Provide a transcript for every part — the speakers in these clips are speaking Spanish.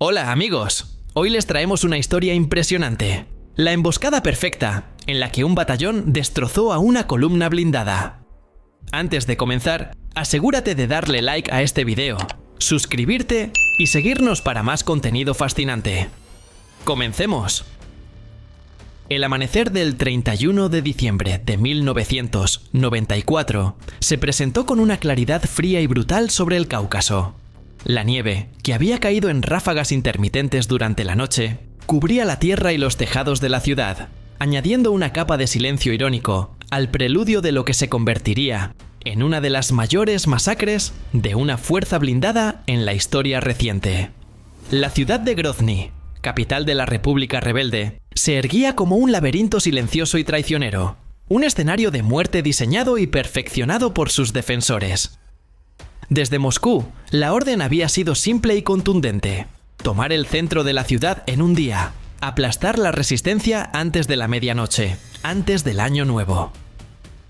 Hola amigos, hoy les traemos una historia impresionante. La emboscada perfecta, en la que un batallón destrozó a una columna blindada. Antes de comenzar, asegúrate de darle like a este video, suscribirte y seguirnos para más contenido fascinante. ¡Comencemos! El amanecer del 31 de diciembre de 1994 se presentó con una claridad fría y brutal sobre el Cáucaso. La nieve, que había caído en ráfagas intermitentes durante la noche, cubría la tierra y los tejados de la ciudad, añadiendo una capa de silencio irónico al preludio de lo que se convertiría en una de las mayores masacres de una fuerza blindada en la historia reciente. La ciudad de Grozny, capital de la República Rebelde, se erguía como un laberinto silencioso y traicionero, un escenario de muerte diseñado y perfeccionado por sus defensores. Desde Moscú, la orden había sido simple y contundente: tomar el centro de la ciudad en un día, aplastar la resistencia antes de la medianoche, antes del Año Nuevo.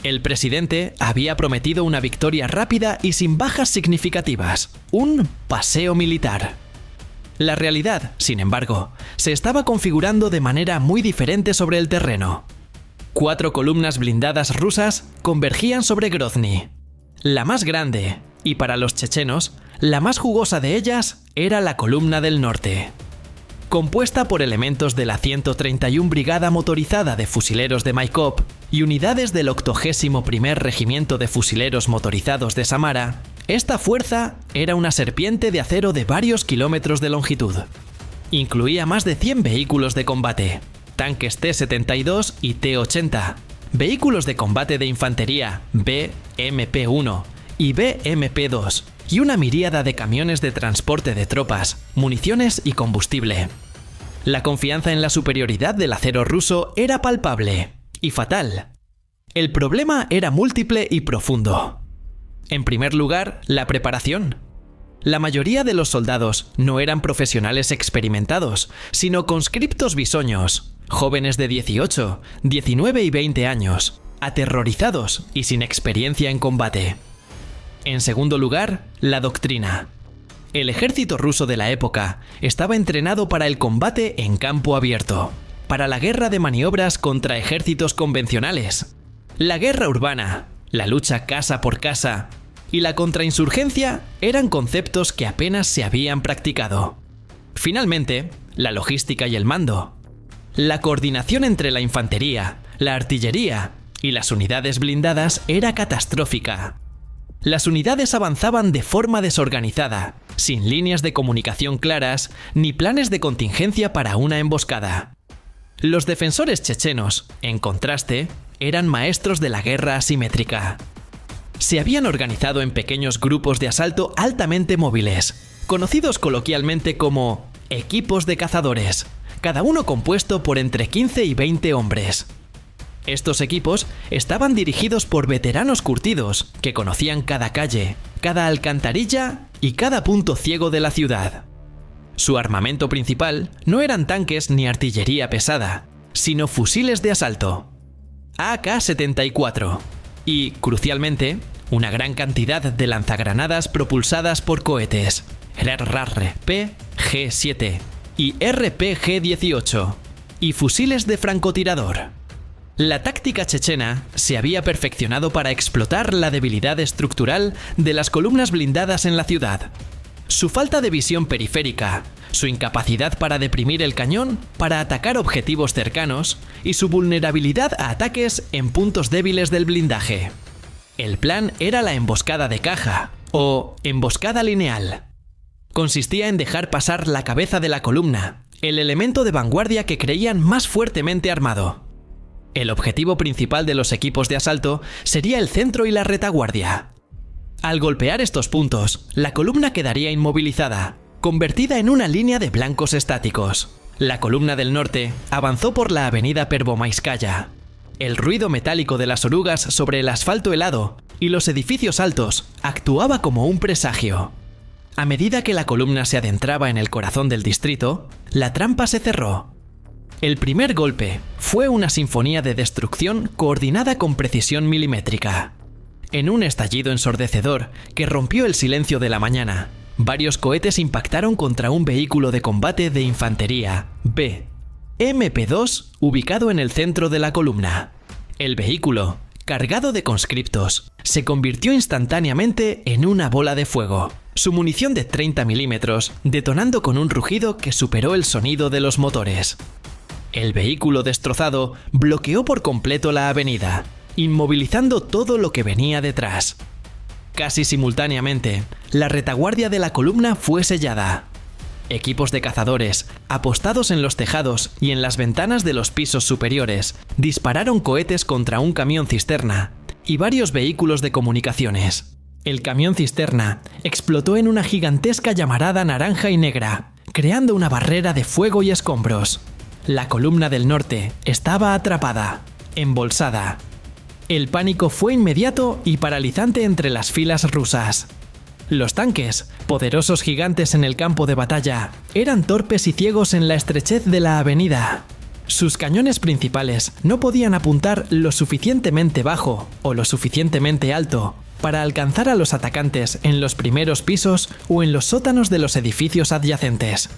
El presidente había prometido una victoria rápida y sin bajas significativas, un paseo militar. La realidad, sin embargo, se estaba configurando de manera muy diferente sobre el terreno. 4 columnas blindadas rusas convergían sobre Grozny. La más grande, y para los chechenos, la más jugosa de ellas, era la columna del norte. Compuesta por elementos de la 131 Brigada Motorizada de Fusileros de Maikop y unidades del 81º Regimiento de Fusileros Motorizados de Samara, esta fuerza era una serpiente de acero de varios kilómetros de longitud. Incluía más de 100 vehículos de combate, tanques T-72 y T-80, vehículos de combate de infantería BMP-1 y BMP-2, y una miríada de camiones de transporte de tropas, municiones y combustible. La confianza en la superioridad del acero ruso era palpable y fatal. El problema era múltiple y profundo. En primer lugar, la preparación. La mayoría de los soldados no eran profesionales experimentados, sino conscriptos bisoños, jóvenes de 18, 19 y 20 años, aterrorizados y sin experiencia en combate. En segundo lugar, la doctrina. El ejército ruso de la época estaba entrenado para el combate en campo abierto, para la guerra de maniobras contra ejércitos convencionales, la guerra urbana, la lucha casa por casa y la contrainsurgencia eran conceptos que apenas se habían practicado. Finalmente, la logística y el mando. La coordinación entre la infantería, la artillería y las unidades blindadas era catastrófica. Las unidades avanzaban de forma desorganizada, sin líneas de comunicación claras ni planes de contingencia para una emboscada. Los defensores chechenos, en contraste, eran maestros de la guerra asimétrica. Se habían organizado en pequeños grupos de asalto altamente móviles, conocidos coloquialmente como equipos de cazadores, cada uno compuesto por entre 15 y 20 hombres. Estos equipos estaban dirigidos por veteranos curtidos que conocían cada calle, cada alcantarilla y cada punto ciego de la ciudad. Su armamento principal no eran tanques ni artillería pesada, sino fusiles de asalto, AK-74 y, crucialmente, una gran cantidad de lanzagranadas propulsadas por cohetes, RPG-7 y RPG-18, y fusiles de francotirador. La táctica chechena se había perfeccionado para explotar la debilidad estructural de las columnas blindadas en la ciudad. Su falta de visión periférica, su incapacidad para deprimir el cañón para atacar objetivos cercanos y su vulnerabilidad a ataques en puntos débiles del blindaje. El plan era la emboscada de caja, o emboscada lineal. Consistía en dejar pasar la cabeza de la columna, el elemento de vanguardia que creían más fuertemente armado. El objetivo principal de los equipos de asalto sería el centro y la retaguardia. Al golpear estos puntos, la columna quedaría inmovilizada, convertida en una línea de blancos estáticos. La columna del norte avanzó por la avenida Pervomaiskaya. El ruido metálico de las orugas sobre el asfalto helado y los edificios altos actuaba como un presagio. A medida que la columna se adentraba en el corazón del distrito, la trampa se cerró. El primer golpe fue una sinfonía de destrucción coordinada con precisión milimétrica. En un estallido ensordecedor que rompió el silencio de la mañana, varios cohetes impactaron contra un vehículo de combate de infantería B, MP2, ubicado en el centro de la columna. El vehículo, cargado de conscriptos, se convirtió instantáneamente en una bola de fuego, su munición de 30 milímetros detonando con un rugido que superó el sonido de los motores. El vehículo destrozado bloqueó por completo la avenida, inmovilizando todo lo que venía detrás. Casi simultáneamente, la retaguardia de la columna fue sellada. Equipos de cazadores, apostados en los tejados y en las ventanas de los pisos superiores, dispararon cohetes contra un camión cisterna y varios vehículos de comunicaciones. El camión cisterna explotó en una gigantesca llamarada naranja y negra, creando una barrera de fuego y escombros. La columna del norte estaba atrapada, embolsada. El pánico fue inmediato y paralizante entre las filas rusas. Los tanques, poderosos gigantes en el campo de batalla, eran torpes y ciegos en la estrechez de la avenida. Sus cañones principales no podían apuntar lo suficientemente bajo o lo suficientemente alto para alcanzar a los atacantes en los primeros pisos o en los sótanos de los edificios adyacentes.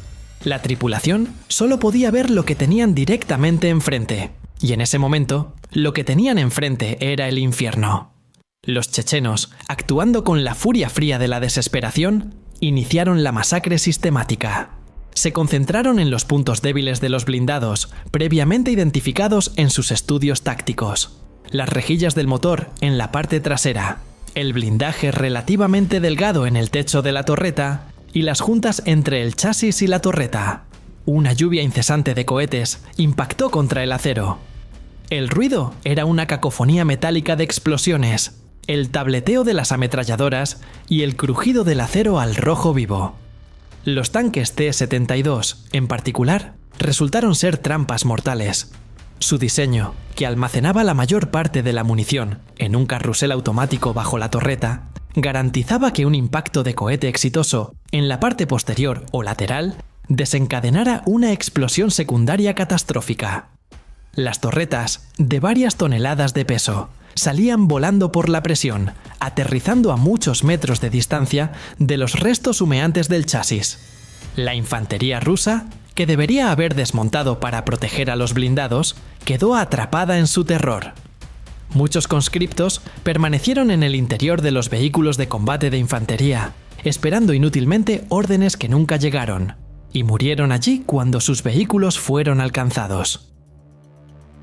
La tripulación solo podía ver lo que tenían directamente enfrente, y en ese momento, lo que tenían enfrente era el infierno. Los chechenos, actuando con la furia fría de la desesperación, iniciaron la masacre sistemática. Se concentraron en los puntos débiles de los blindados, previamente identificados en sus estudios tácticos. Las rejillas del motor en la parte trasera, el blindaje relativamente delgado en el techo de la torreta y las juntas entre el chasis y la torreta. Una lluvia incesante de cohetes impactó contra el acero. El ruido era una cacofonía metálica de explosiones, el tableteo de las ametralladoras y el crujido del acero al rojo vivo. Los tanques T-72, en particular, resultaron ser trampas mortales. Su diseño, que almacenaba la mayor parte de la munición en un carrusel automático bajo la torreta, garantizaba que un impacto de cohete exitoso en la parte posterior o lateral desencadenara una explosión secundaria catastrófica. Las torretas, de varias toneladas de peso, salían volando por la presión, aterrizando a muchos metros de distancia de los restos humeantes del chasis. La infantería rusa, que debería haber desmontado para proteger a los blindados, quedó atrapada en su terror. Muchos conscriptos permanecieron en el interior de los vehículos de combate de infantería, esperando inútilmente órdenes que nunca llegaron, y murieron allí cuando sus vehículos fueron alcanzados.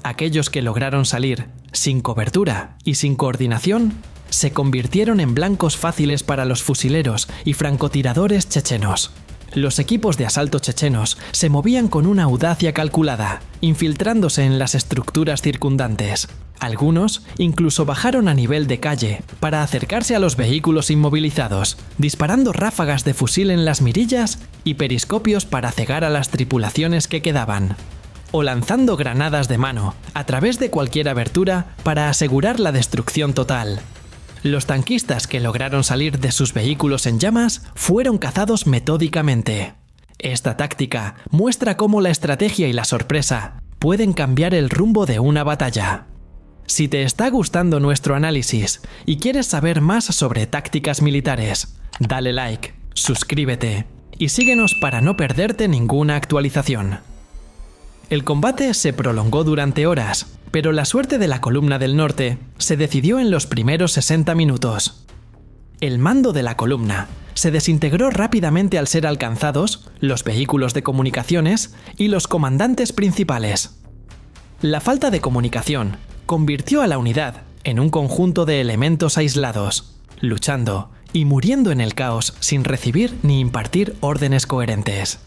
Aquellos que lograron salir, sin cobertura y sin coordinación, se convirtieron en blancos fáciles para los fusileros y francotiradores chechenos. Los equipos de asalto chechenos se movían con una audacia calculada, infiltrándose en las estructuras circundantes. Algunos incluso bajaron a nivel de calle para acercarse a los vehículos inmovilizados, disparando ráfagas de fusil en las mirillas y periscopios para cegar a las tripulaciones que quedaban, o lanzando granadas de mano a través de cualquier abertura para asegurar la destrucción total. Los tanquistas que lograron salir de sus vehículos en llamas fueron cazados metódicamente. Esta táctica muestra cómo la estrategia y la sorpresa pueden cambiar el rumbo de una batalla. Si te está gustando nuestro análisis y quieres saber más sobre tácticas militares, dale like, suscríbete y síguenos para no perderte ninguna actualización. El combate se prolongó durante horas, pero la suerte de la columna del norte se decidió en los primeros 60 minutos. El mando de la columna se desintegró rápidamente al ser alcanzados los vehículos de comunicaciones y los comandantes principales. La falta de comunicación convirtió a la unidad en un conjunto de elementos aislados, luchando y muriendo en el caos sin recibir ni impartir órdenes coherentes.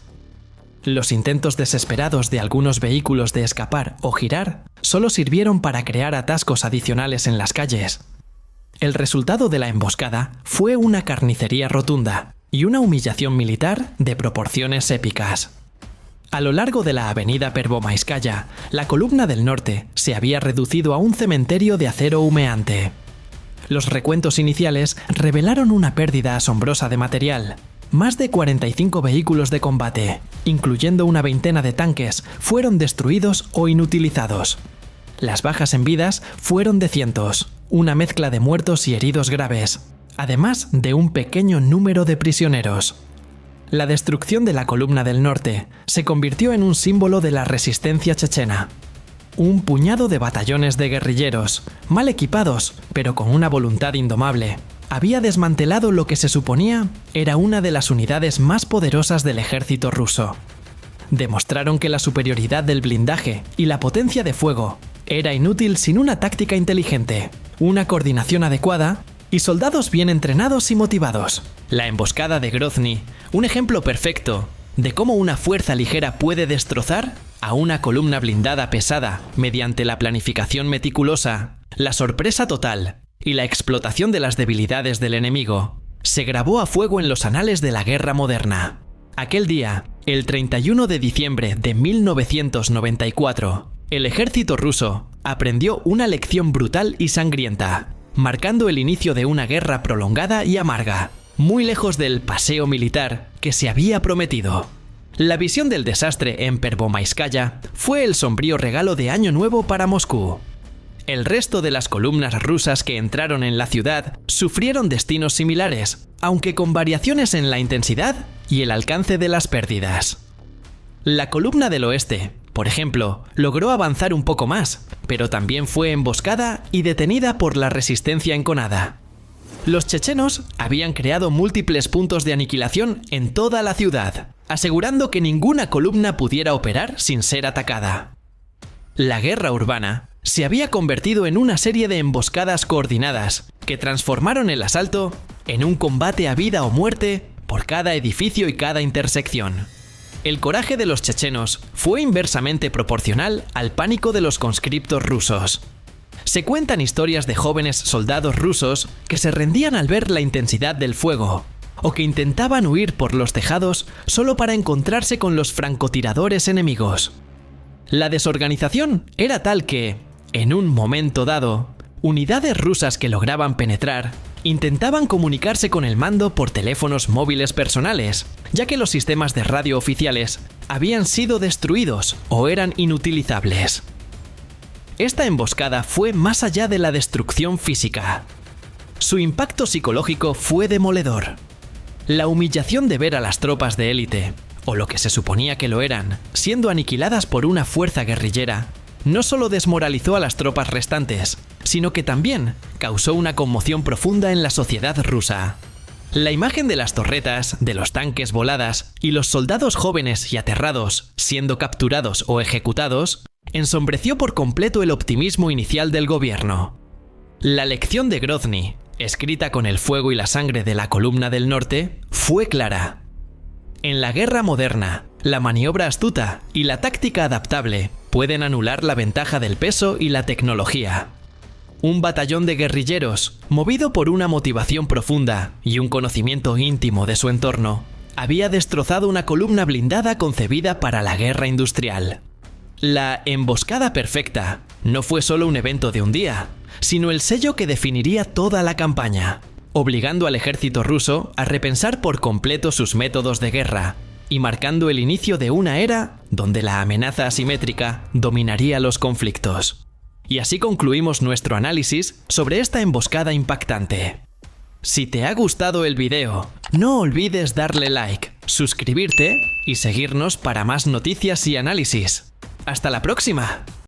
Los intentos desesperados de algunos vehículos de escapar o girar solo sirvieron para crear atascos adicionales en las calles. El resultado de la emboscada fue una carnicería rotunda y una humillación militar de proporciones épicas. A lo largo de la avenida Pervomaiskaya, la columna del norte se había reducido a un cementerio de acero humeante. Los recuentos iniciales revelaron una pérdida asombrosa de material. Más de 45 vehículos de combate, incluyendo una veintena de tanques, fueron destruidos o inutilizados. Las bajas en vidas fueron de cientos, una mezcla de muertos y heridos graves. además de un pequeño número de prisioneros. La destrucción de la columna del norte se convirtió en un símbolo de la resistencia chechena. Un puñado de batallones de guerrilleros, mal equipados, pero con una voluntad indomable, había desmantelado lo que se suponía era una de las unidades más poderosas del ejército ruso. Demostraron que la superioridad del blindaje y la potencia de fuego era inútil sin una táctica inteligente, una coordinación adecuada y soldados bien entrenados y motivados. La emboscada de Grozny, un ejemplo perfecto de cómo una fuerza ligera puede destrozar a una columna blindada pesada mediante la planificación meticulosa, la sorpresa total y la explotación de las debilidades del enemigo, se grabó a fuego en los anales de la guerra moderna. Aquel día, el 31 de diciembre de 1994, el ejército ruso aprendió una lección brutal y sangrienta, marcando el inicio de una guerra prolongada y amarga, muy lejos del paseo militar que se había prometido. La visión del desastre en Pervomaiskaya fue el sombrío regalo de Año Nuevo para Moscú. El resto de las columnas rusas que entraron en la ciudad sufrieron destinos similares, aunque con variaciones en la intensidad y el alcance de las pérdidas. La columna del oeste, por ejemplo, logró avanzar un poco más, pero también fue emboscada y detenida por la resistencia enconada. Los chechenos habían creado múltiples puntos de aniquilación en toda la ciudad, asegurando que ninguna columna pudiera operar sin ser atacada. La guerra urbana se había convertido en una serie de emboscadas coordinadas que transformaron el asalto en un combate a vida o muerte por cada edificio y cada intersección. El coraje de los chechenos fue inversamente proporcional al pánico de los conscriptos rusos. Se cuentan historias de jóvenes soldados rusos que se rendían al ver la intensidad del fuego, o que intentaban huir por los tejados solo para encontrarse con los francotiradores enemigos. La desorganización era tal que, en un momento dado, unidades rusas que lograban penetrar intentaban comunicarse con el mando por teléfonos móviles personales, ya que los sistemas de radio oficiales habían sido destruidos o eran inutilizables. Esta emboscada fue más allá de la destrucción física. Su impacto psicológico fue demoledor. La humillación de ver a las tropas de élite, o lo que se suponía que lo eran, siendo aniquiladas por una fuerza guerrillera, no solo desmoralizó a las tropas restantes, sino que también causó una conmoción profunda en la sociedad rusa. La imagen de las torretas, de los tanques voladas y los soldados jóvenes y aterrados siendo capturados o ejecutados, ensombreció por completo el optimismo inicial del gobierno. La lección de Grozny, escrita con el fuego y la sangre de la columna del norte, fue clara. En la guerra moderna, la maniobra astuta y la táctica adaptable pueden anular la ventaja del peso y la tecnología. Un batallón de guerrilleros, movido por una motivación profunda y un conocimiento íntimo de su entorno, había destrozado una columna blindada concebida para la guerra industrial. La emboscada perfecta no fue solo un evento de un día, sino el sello que definiría toda la campaña, obligando al ejército ruso a repensar por completo sus métodos de guerra y marcando el inicio de una era donde la amenaza asimétrica dominaría los conflictos. Y así concluimos nuestro análisis sobre esta emboscada impactante. Si te ha gustado el video, no olvides darle like, suscribirte y seguirnos para más noticias y análisis. ¡Hasta la próxima!